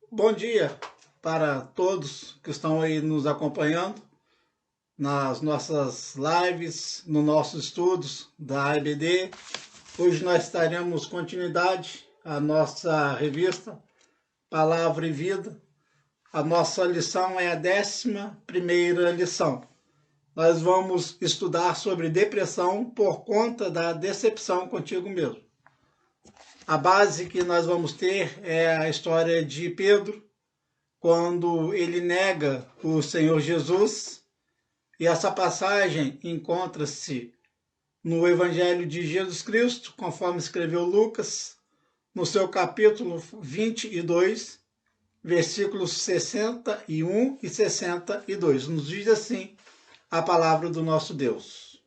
Bom dia para todos que estão aí nos acompanhando nas nossas lives, nos nossos estudos da AEBD. Hoje nós estaremos continuidade à nossa revista Palavra e Vida. A nossa lição é a 11ª lição. Nós vamos estudar sobre depressão por conta da decepção contigo mesmo. A base que nós vamos ter é a história de Pedro, quando ele nega o Senhor Jesus, e essa passagem encontra-se no Evangelho de Jesus Cristo, conforme escreveu Lucas, no seu capítulo 22, versículos 61 e 62. Nos diz assim a palavra do nosso Deus.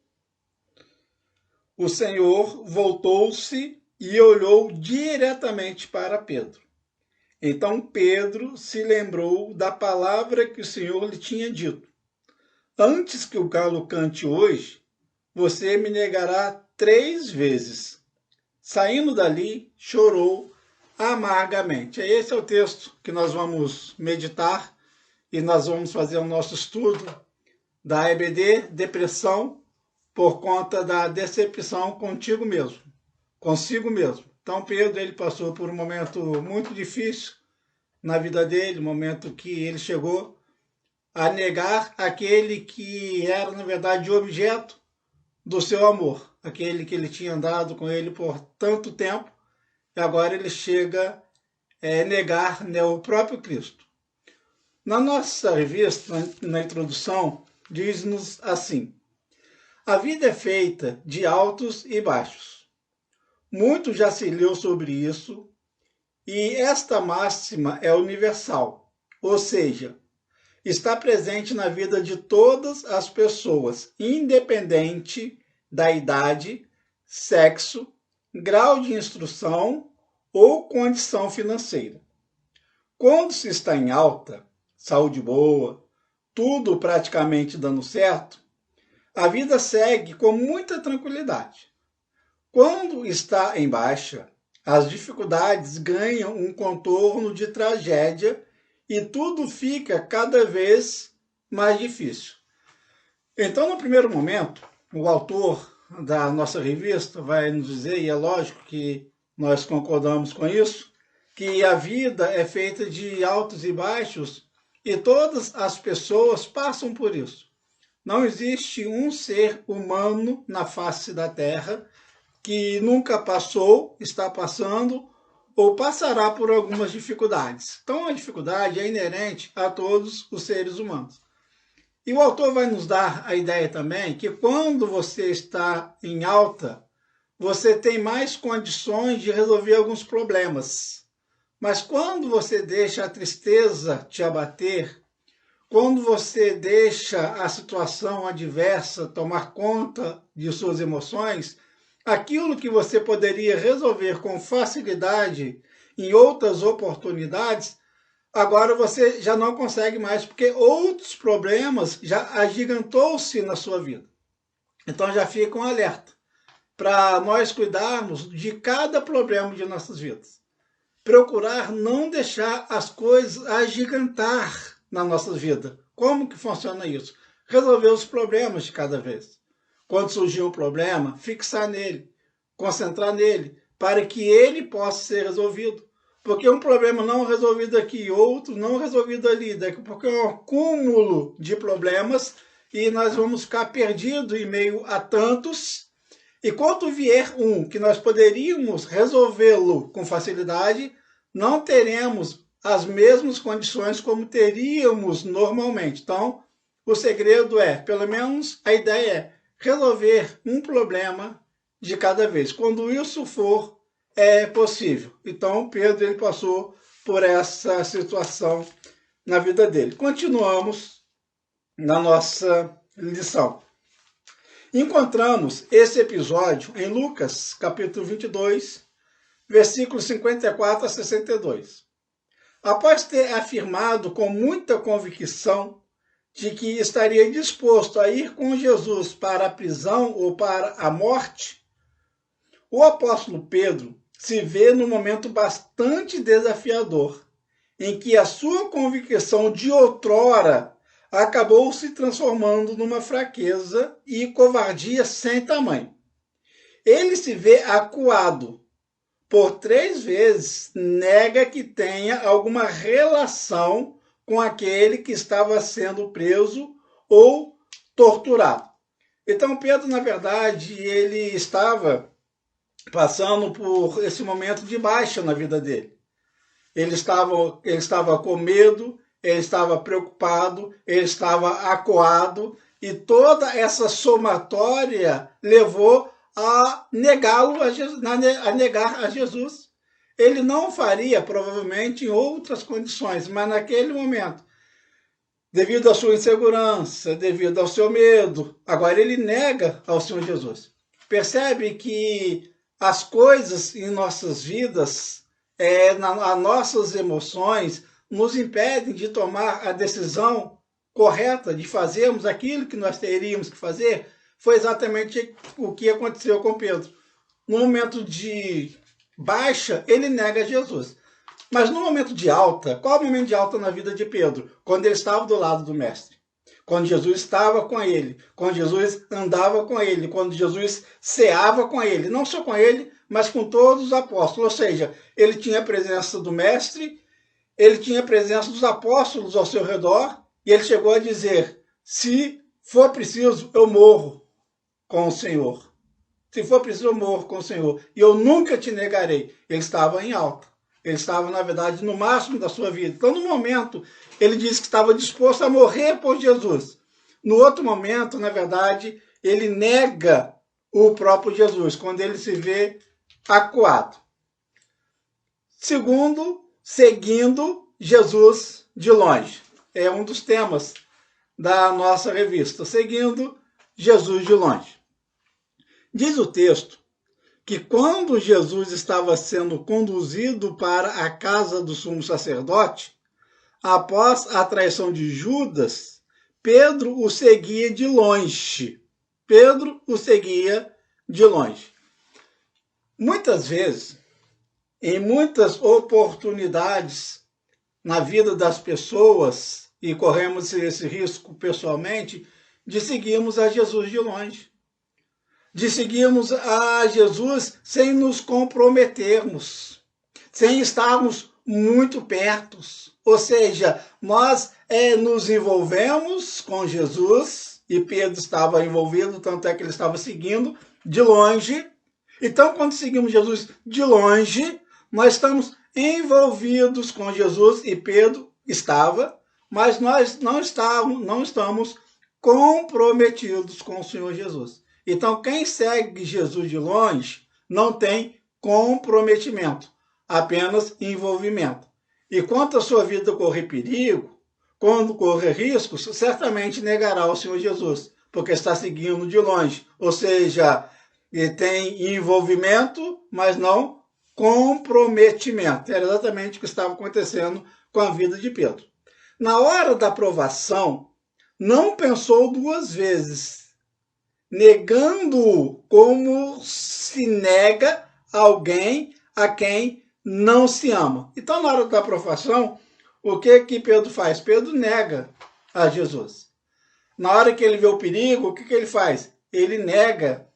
O Senhor voltou-se e olhou diretamente para Pedro. Então Pedro se lembrou da palavra que o Senhor lhe tinha dito: antes que o galo cante hoje, você me negará 3 vezes. Saindo dali, chorou amargamente. Esse é o texto que nós vamos meditar e nós vamos fazer o nosso estudo da EBD, depressão por conta da decepção consigo mesmo. Então Pedro ele passou por um momento muito difícil na vida dele, momento que ele chegou a negar aquele que era, na verdade, o objeto do seu amor, aquele que ele tinha andado com ele por tanto tempo, e agora ele chega a negar, né, o próprio Cristo. Na nossa revista, na introdução, diz-nos assim: a vida é feita de altos e baixos. Muito já se leu sobre isso, e esta máxima é universal, ou seja, está presente na vida de todas as pessoas, independente da idade, sexo, grau de instrução ou condição financeira. Quando se está em alta, saúde boa, tudo praticamente dando certo, a vida segue com muita tranquilidade. Quando está em baixa, as dificuldades ganham um contorno de tragédia e tudo fica cada vez mais difícil. Então, no primeiro momento, o autor da nossa revista vai nos dizer, e é lógico que nós concordamos com isso, que a vida é feita de altos e baixos e todas as pessoas passam por isso. Não existe um ser humano na face da Terra que nunca passou, está passando ou passará por algumas dificuldades. Então, a dificuldade é inerente a todos os seres humanos. E o autor vai nos dar a ideia também que quando você está em alta, você tem mais condições de resolver alguns problemas. Mas quando você deixa a tristeza te abater, quando você deixa a situação adversa tomar conta de suas emoções, aquilo que você poderia resolver com facilidade em outras oportunidades, agora você já não consegue mais, porque outros problemas já agigantou-se na sua vida. Então já fica um alerta para nós cuidarmos de cada problema de nossas vidas. Procurar não deixar as coisas agigantar na nossa vida. Como que funciona isso? Resolver os problemas de cada vez. Quando surgir um problema, fixar nele, concentrar nele, para que ele possa ser resolvido. Porque um problema não resolvido aqui, outro não resolvido ali, porque é um acúmulo de problemas e nós vamos ficar perdidos em meio a tantos. E quando vier um que nós poderíamos resolvê-lo com facilidade, não teremos as mesmas condições como teríamos normalmente. Então, o segredo é, pelo menos a ideia é, resolver um problema de cada vez, quando isso for possível. Então, Pedro ele passou por essa situação na vida dele. Continuamos na nossa lição. Encontramos esse episódio em Lucas, capítulo 22, versículos 54 a 62. Após ter afirmado com muita convicção de que estaria disposto a ir com Jesus para a prisão ou para a morte, o apóstolo Pedro se vê num momento bastante desafiador em que a sua convicção de outrora acabou se transformando numa fraqueza e covardia sem tamanho. Ele se vê acuado. Por 3 vezes, nega que tenha alguma relação com aquele que estava sendo preso ou torturado. Então, Pedro, na verdade, ele estava passando por esse momento de baixa na vida dele. Ele estava com medo, ele estava preocupado, ele estava acuado, e toda essa somatória levou a negá-lo, a negar a Jesus. Ele não faria, provavelmente, em outras condições, mas naquele momento, devido à sua insegurança, devido ao seu medo, agora ele nega ao Senhor Jesus. Percebe que as coisas em nossas vidas, as nossas emoções, nos impedem de tomar a decisão correta, de fazermos aquilo que nós teríamos que fazer. Foi exatamente o que aconteceu com Pedro. No momento de baixa, ele nega Jesus. Mas no momento de alta, qual é o momento de alta na vida de Pedro? Quando ele estava do lado do Mestre. Quando Jesus estava com ele, quando Jesus andava com ele, quando Jesus ceava com ele, não só com ele, mas com todos os apóstolos. Ou seja, ele tinha a presença do Mestre, ele tinha a presença dos apóstolos ao seu redor, e ele chegou a dizer: se for preciso, eu morro com o Senhor. Se for preciso, eu morro com o Senhor. E eu nunca te negarei. Ele estava em alta. Ele estava, na verdade, no máximo da sua vida. Então, no momento, ele disse que estava disposto a morrer por Jesus. No outro momento, na verdade, ele nega o próprio Jesus, quando ele se vê acuado. Segundo, seguindo Jesus de longe. É um dos temas da nossa revista. Seguindo Jesus de longe. Diz o texto que quando Jesus estava sendo conduzido para a casa do sumo sacerdote, após a traição de Judas, Pedro o seguia de longe. Pedro o seguia de longe. Muitas vezes, em muitas oportunidades na vida das pessoas, e corremos esse risco pessoalmente, de seguirmos a Jesus de longe. De seguirmos a Jesus sem nos comprometermos, sem estarmos muito perto. Ou seja, nós nos envolvemos com Jesus, e Pedro estava envolvido, tanto é que ele estava seguindo de longe. Então, quando seguimos Jesus de longe, nós estamos envolvidos com Jesus, e Pedro estava, mas nós não estamos comprometidos com o Senhor Jesus. Então, quem segue Jesus de longe não tem comprometimento, apenas envolvimento. E quanto a sua vida correr perigo, quando correr riscos, certamente negará o Senhor Jesus, porque está seguindo de longe. Ou seja, ele tem envolvimento, mas não comprometimento. Era exatamente o que estava acontecendo com a vida de Pedro. Na hora da provação, não pensou 2 vezes, negando como se nega alguém a quem não se ama. Então, na hora da provação, o que Pedro faz? Pedro nega a Jesus. Na hora que ele vê o perigo, o que ele faz? Ele nega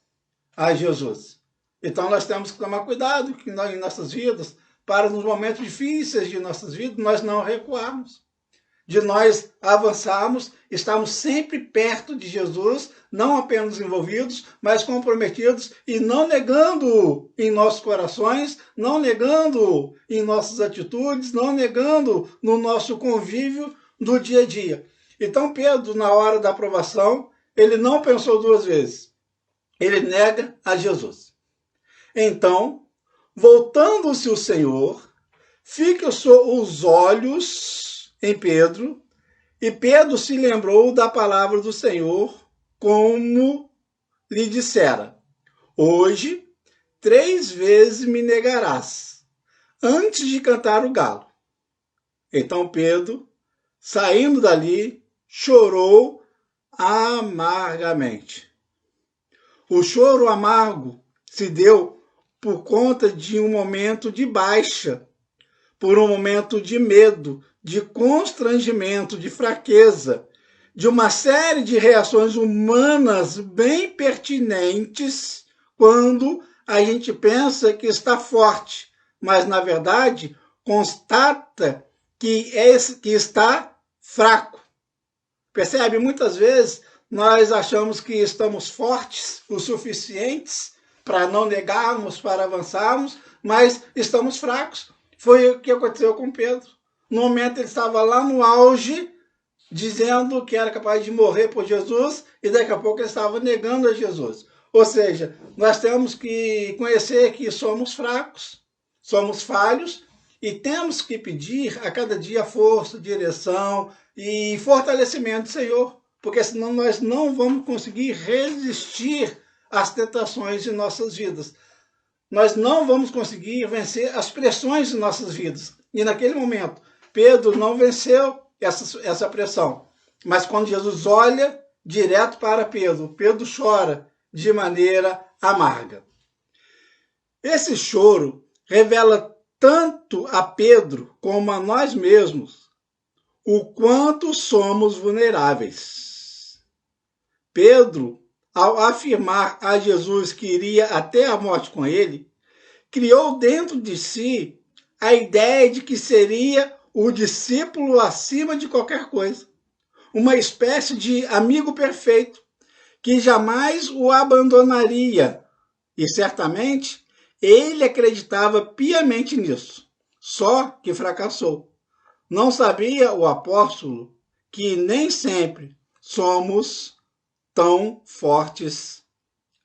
a Jesus. Então, nós temos que tomar cuidado em nossas vidas, para nos momentos difíceis de nossas vidas, nós não recuarmos, de nós avançarmos, estarmos sempre perto de Jesus, não apenas envolvidos, mas comprometidos, e não negando em nossos corações, não negando em nossas atitudes, não negando no nosso convívio do dia a dia. Então Pedro, na hora da aprovação, ele não pensou 2 vezes. Ele nega a Jesus. Então, voltando-se o Senhor, fixou os olhos em Pedro, e Pedro se lembrou da palavra do Senhor, como lhe dissera: hoje 3 vezes me negarás, antes de cantar o galo. Então Pedro, saindo dali, chorou amargamente. O choro amargo se deu por conta de um momento de baixa, por um momento de medo, de constrangimento, de fraqueza, de uma série de reações humanas bem pertinentes quando a gente pensa que está forte, mas na verdade constata que está fraco. Percebe? Muitas vezes nós achamos que estamos fortes o suficientes para não negarmos, para avançarmos, mas estamos fracos. Foi o que aconteceu com Pedro. No momento ele estava lá no auge, dizendo que era capaz de morrer por Jesus, e daqui a pouco ele estava negando a Jesus. Ou seja, nós temos que conhecer que somos fracos, somos falhos, e temos que pedir a cada dia força, direção e fortalecimento do Senhor, porque senão nós não vamos conseguir resistir às tentações de nossas vidas. Nós não vamos conseguir vencer as pressões de nossas vidas. E naquele momento, Pedro não venceu essa pressão. Mas quando Jesus olha direto para Pedro, Pedro chora de maneira amarga. Esse choro revela tanto a Pedro como a nós mesmos o quanto somos vulneráveis. Pedro, ao afirmar a Jesus que iria até a morte com ele, criou dentro de si a ideia de que seria o discípulo acima de qualquer coisa, uma espécie de amigo perfeito, que jamais o abandonaria. E certamente ele acreditava piamente nisso, só que fracassou. Não sabia o apóstolo que nem sempre somos tão fortes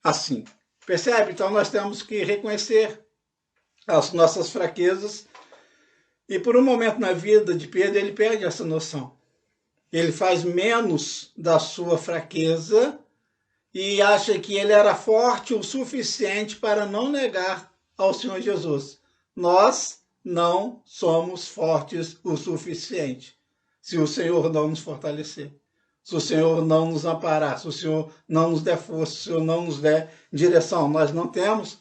assim. Percebe? Então nós temos que reconhecer as nossas fraquezas. E por um momento na vida de Pedro, ele perde essa noção. Ele faz menos da sua fraqueza e acha que ele era forte o suficiente para não negar ao Senhor Jesus. Nós não somos fortes o suficiente se o Senhor não nos fortalecer, se o Senhor não nos amparar, se o Senhor não nos der força, se o Senhor não nos der direção. Nós não temos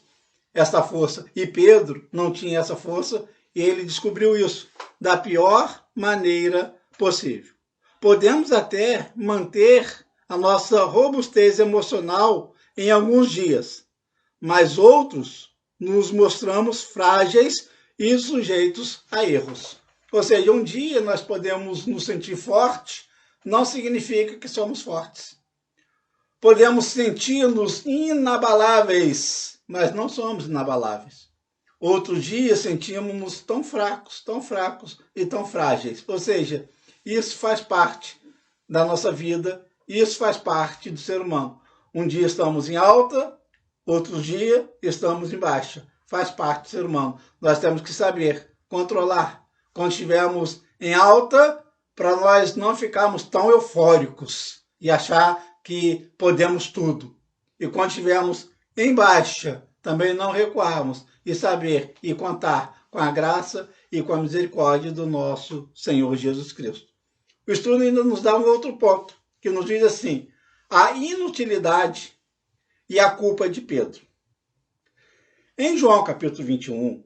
essa força. E Pedro não tinha essa força, e ele descobriu isso da pior maneira possível. Podemos até manter a nossa robustez emocional em alguns dias, mas outros nos mostramos frágeis e sujeitos a erros. Ou seja, um dia nós podemos nos sentir fortes, não significa que somos fortes. Podemos sentir-nos inabaláveis, mas não somos inabaláveis. Outro dia sentimos-nos tão fracos e tão frágeis. Ou seja, isso faz parte da nossa vida, isso faz parte do ser humano. Um dia estamos em alta, outro dia estamos em baixa. Faz parte do ser humano. Nós temos que saber controlar. Quando estivermos em alta, para nós não ficarmos tão eufóricos e achar que podemos tudo. E quando estivermos em baixa, também não recuarmos e saber e contar com a graça e com a misericórdia do nosso Senhor Jesus Cristo. O estudo ainda nos dá um outro ponto, que nos diz assim: a inutilidade e a culpa de Pedro. Em João capítulo 21,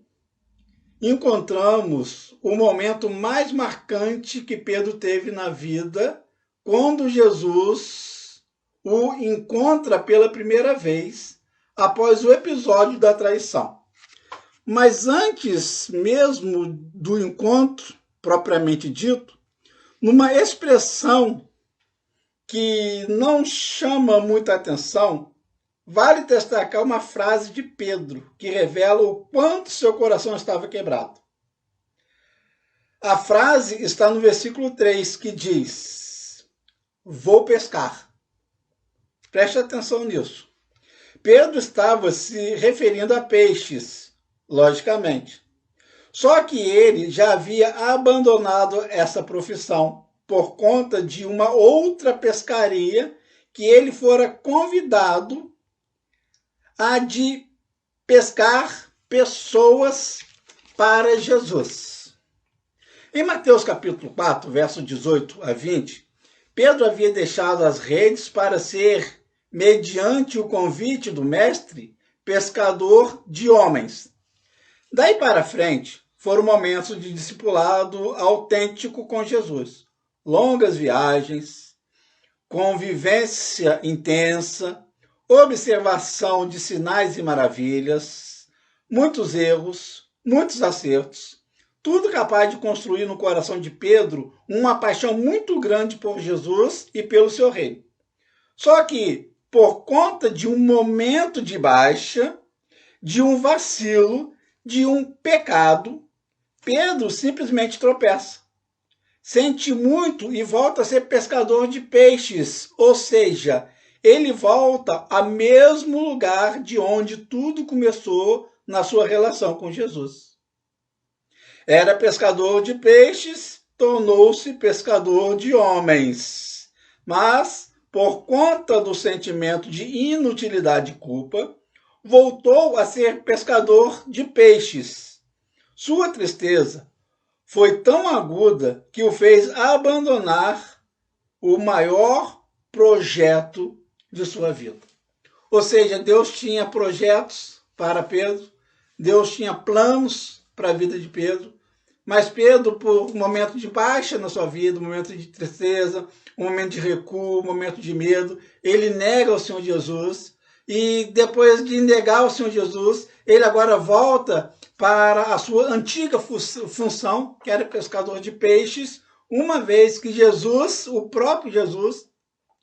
encontramos o momento mais marcante que Pedro teve na vida, quando Jesus o encontra pela primeira vez após o episódio da traição. Mas antes mesmo do encontro, propriamente dito, numa expressão que não chama muita atenção, vale destacar uma frase de Pedro, que revela o quanto seu coração estava quebrado. A frase está no versículo 3, que diz: vou pescar. Preste atenção nisso. Pedro estava se referindo a peixes, logicamente. Só que ele já havia abandonado essa profissão por conta de uma outra pescaria que ele fora convidado a de pescar pessoas para Jesus. Em Mateus capítulo 4, verso 18 a 20, Pedro havia deixado as redes para ser, mediante o convite do mestre, pescador de homens. Daí para frente, foram momentos de discipulado autêntico com Jesus. Longas viagens, convivência intensa, observação de sinais e maravilhas, muitos erros, muitos acertos, tudo capaz de construir no coração de Pedro uma paixão muito grande por Jesus e pelo seu reino. Só que, por conta de um momento de baixa, de um vacilo, de um pecado, Pedro simplesmente tropeça. Sente muito e volta a ser pescador de peixes, ou seja, ele volta ao mesmo lugar de onde tudo começou na sua relação com Jesus. Era pescador de peixes, tornou-se pescador de homens. Mas, por conta do sentimento de inutilidade e culpa, voltou a ser pescador de peixes. Sua tristeza foi tão aguda que o fez abandonar o maior projeto de sua vida. Ou seja, Deus tinha projetos para Pedro, Deus tinha planos para a vida de Pedro, mas Pedro, por um momento de baixa na sua vida, um momento de tristeza, um momento de recuo, um momento de medo, ele nega o Senhor Jesus, e depois de negar o Senhor Jesus, ele agora volta para a sua antiga função, que era pescador de peixes, uma vez que Jesus, o próprio Jesus,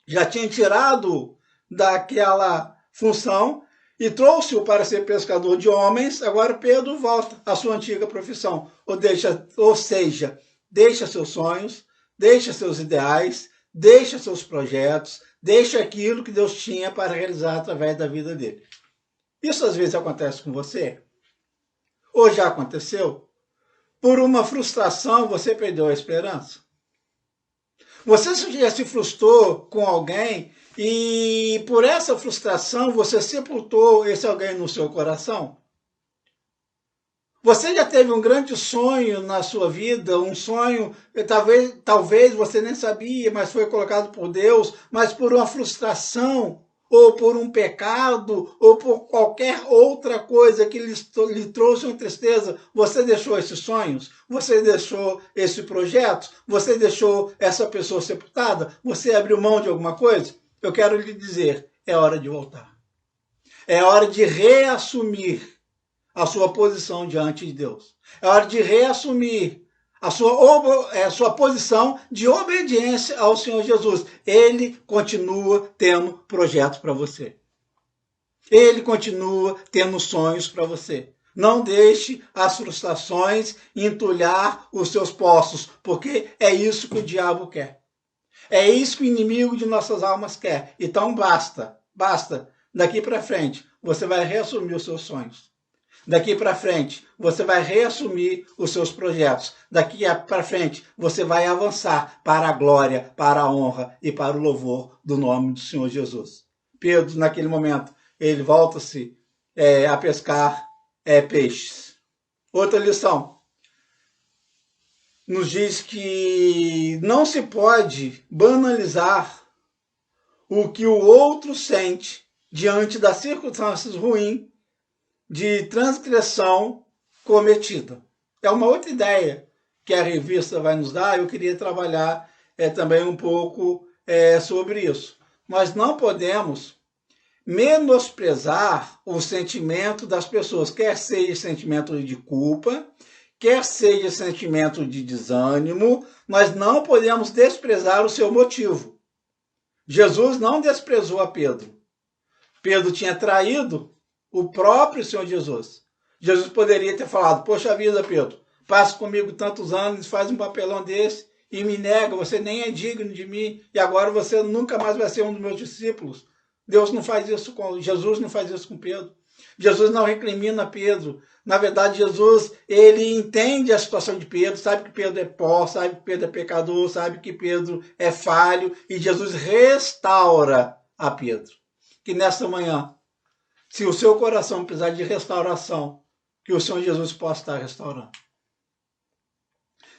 já tinha tirado daquela função e trouxe-o para ser pescador de homens. Agora Pedro volta à sua antiga profissão, ou seja, deixa seus sonhos, deixa seus ideais, deixa seus projetos, deixa aquilo que Deus tinha para realizar através da vida dele. Isso às vezes acontece com você? Ou já aconteceu? Por uma frustração você perdeu a esperança? Você já se frustrou com alguém e por essa frustração você sepultou esse alguém no seu coração? Você já teve um grande sonho na sua vida, um sonho, talvez você nem sabia, mas foi colocado por Deus, mas por uma frustração, ou por um pecado, ou por qualquer outra coisa que lhe trouxe uma tristeza, você deixou esses sonhos? Você deixou esse projeto? Você deixou essa pessoa sepultada? Você abriu mão de alguma coisa? Eu quero lhe dizer, é hora de voltar. É hora de reassumir a sua posição diante de Deus. É hora de reassumir a sua posição de obediência ao Senhor Jesus. Ele continua tendo projetos para você. Ele continua tendo sonhos para você. Não deixe as frustrações entulhar os seus poços, porque é isso que o diabo quer. É isso que o inimigo de nossas almas quer. Então basta. Daqui para frente, você vai reassumir os seus sonhos. Daqui para frente, você vai reassumir os seus projetos. Daqui para frente, você vai avançar para a glória, para a honra e para o louvor do nome do Senhor Jesus. Pedro, naquele momento, ele volta-se a pescar peixes. Outra lição nos diz que não se pode banalizar o que o outro sente diante das circunstâncias ruins de transgressão cometida. É uma outra ideia que a revista vai nos dar. Eu queria trabalhar também um pouco sobre isso. Nós não podemos menosprezar o sentimento das pessoas, quer seja sentimento de culpa, quer seja sentimento de desânimo, nós não podemos desprezar o seu motivo. Jesus não desprezou a Pedro. Pedro tinha traído o próprio Senhor Jesus. Jesus poderia ter falado, poxa vida, Pedro, passa comigo tantos anos, faz um papelão desse e me nega, você nem é digno de mim e agora você nunca mais vai ser um dos meus discípulos. Jesus não faz isso com Pedro. Jesus não recrimina Pedro. Na verdade, Jesus, ele entende a situação de Pedro, sabe que Pedro é pó, sabe que Pedro é pecador, sabe que Pedro é falho e Jesus restaura a Pedro. Que nesta manhã, se o seu coração precisar de restauração, que o Senhor Jesus possa estar restaurando.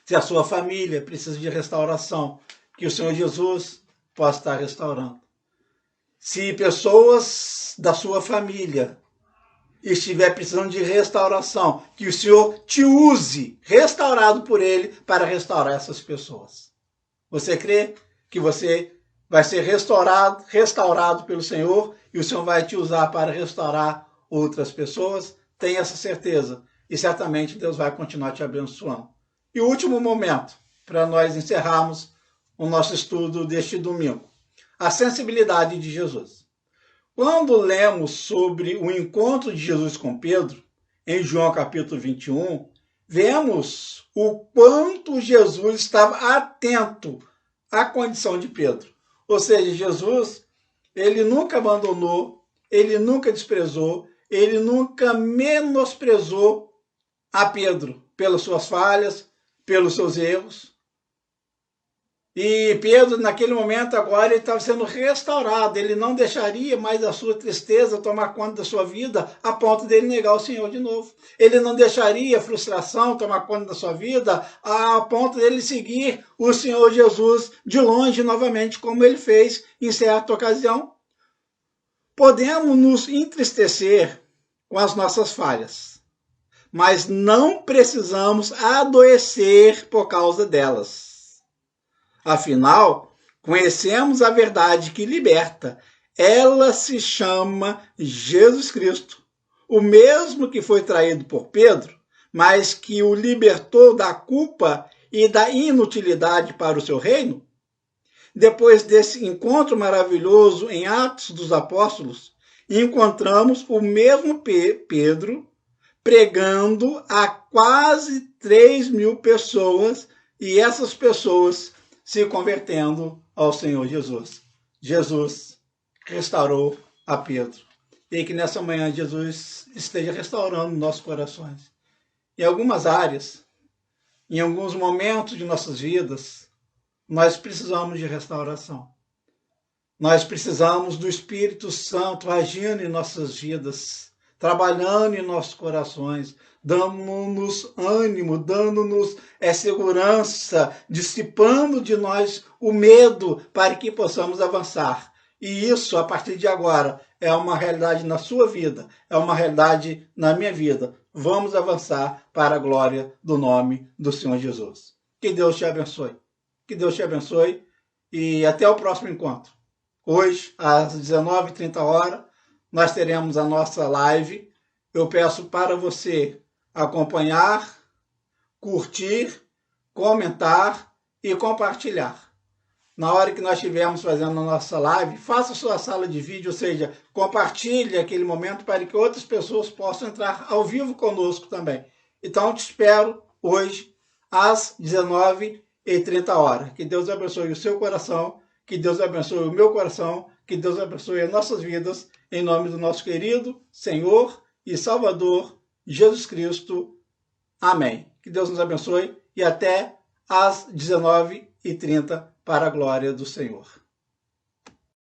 Se a sua família precisa de restauração, que o Senhor Jesus possa estar restaurando. Se pessoas da sua família estiver precisando de restauração, que o Senhor te use, restaurado por Ele, para restaurar essas pessoas. Você crê que você vai ser restaurado pelo Senhor e o Senhor vai te usar para restaurar outras pessoas? Tenha essa certeza e certamente Deus vai continuar te abençoando. E o último momento, para nós encerrarmos o nosso estudo deste domingo, a sensibilidade de Jesus. Quando lemos sobre o encontro de Jesus com Pedro, em João capítulo 21, vemos o quanto Jesus estava atento à condição de Pedro. Ou seja, Jesus, ele nunca abandonou, ele nunca desprezou, ele nunca menosprezou a Pedro pelas suas falhas, pelos seus erros. E Pedro, naquele momento, agora, ele estava sendo restaurado. Ele não deixaria mais a sua tristeza tomar conta da sua vida a ponto dele negar o Senhor de novo. Ele não deixaria a frustração tomar conta da sua vida a ponto dele seguir o Senhor Jesus de longe novamente, como ele fez em certa ocasião. Podemos nos entristecer com as nossas falhas, mas não precisamos adoecer por causa delas. Afinal, conhecemos a verdade que liberta. Ela se chama Jesus Cristo, o mesmo que foi traído por Pedro, mas que o libertou da culpa e da inutilidade para o seu reino. Depois desse encontro maravilhoso em Atos dos Apóstolos, encontramos o mesmo Pedro pregando a quase 3.000 pessoas e essas pessoas se convertendo ao Senhor Jesus. Jesus restaurou a Pedro. E que nessa manhã Jesus esteja restaurando nossos corações. Em algumas áreas, em alguns momentos de nossas vidas, nós precisamos de restauração. Nós precisamos do Espírito Santo agindo em nossas vidas, trabalhando em nossos corações, dando-nos ânimo, dando-nos segurança, dissipando de nós o medo para que possamos avançar. E isso, a partir de agora, é uma realidade na sua vida, é uma realidade na minha vida. Vamos avançar para a glória do nome do Senhor Jesus. Que Deus te abençoe. Que Deus te abençoe e até o próximo encontro. Hoje, às 19h30, nós teremos a nossa live. Eu peço para você acompanhar, curtir, comentar e compartilhar. Na hora que nós estivermos fazendo a nossa live, faça sua sala de vídeo, ou seja, compartilhe aquele momento para que outras pessoas possam entrar ao vivo conosco também. Então, eu te espero hoje, às 19h30. Que Deus abençoe o seu coração, que Deus abençoe o meu coração, que Deus abençoe as nossas vidas, em nome do nosso querido Senhor e Salvador, Jesus Cristo. Amém. Que Deus nos abençoe e até às 19h30 para a glória do Senhor.